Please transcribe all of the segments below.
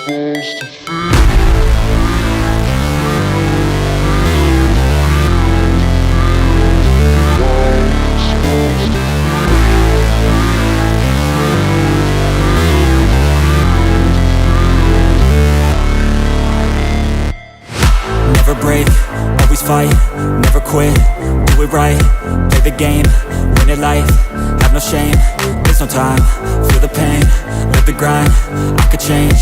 Never break, always fight, never quit, do it right, play the game, win it life, have no shame, there's no time, feel the pain, live the grind, I could change,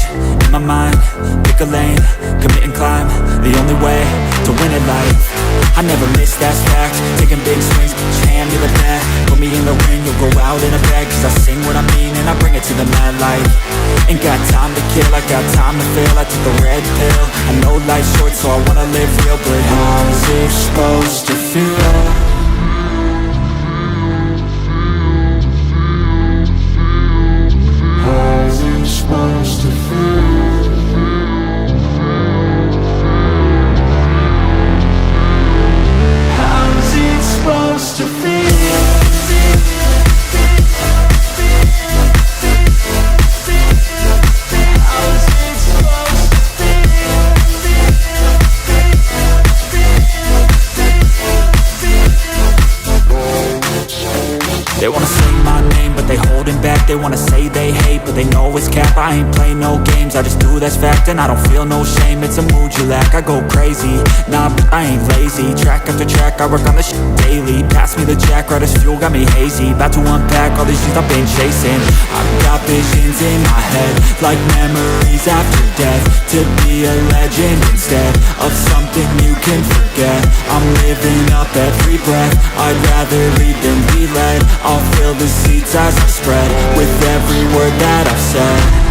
in my mind, pick a lane, commit and climb, the only way to win it life, I never miss, that's fact, taking big swings, put your hand to the bat, put me in the ring, you'll go out in a bag, cause I sing what I mean and I bring it to the mad light, ain't got time to kill, I got time to feel, I took the red pill, I know life's short so I wanna live real, but how's it supposed to feel? How's it supposed to feel? How's it supposed to feel? They wanna say my name, but they holding back. They wanna say they hate, but they know it's cap. I ain't play no games, I just do that's fact. And I don't feel no shame, it's a mood you lack. I go crazy, nah, but I ain't lazy. Track after track, I work on this shit daily. Pass me the jack, right as fuel, got me hazy. About to unpack all these things I've been chasing. I've got visions in my head, like memories after death. To be a legend instead of something you can forget. I'm living up every breath, I'd rather lead than be led. I'll fill the seats as I spread with every word that I've said.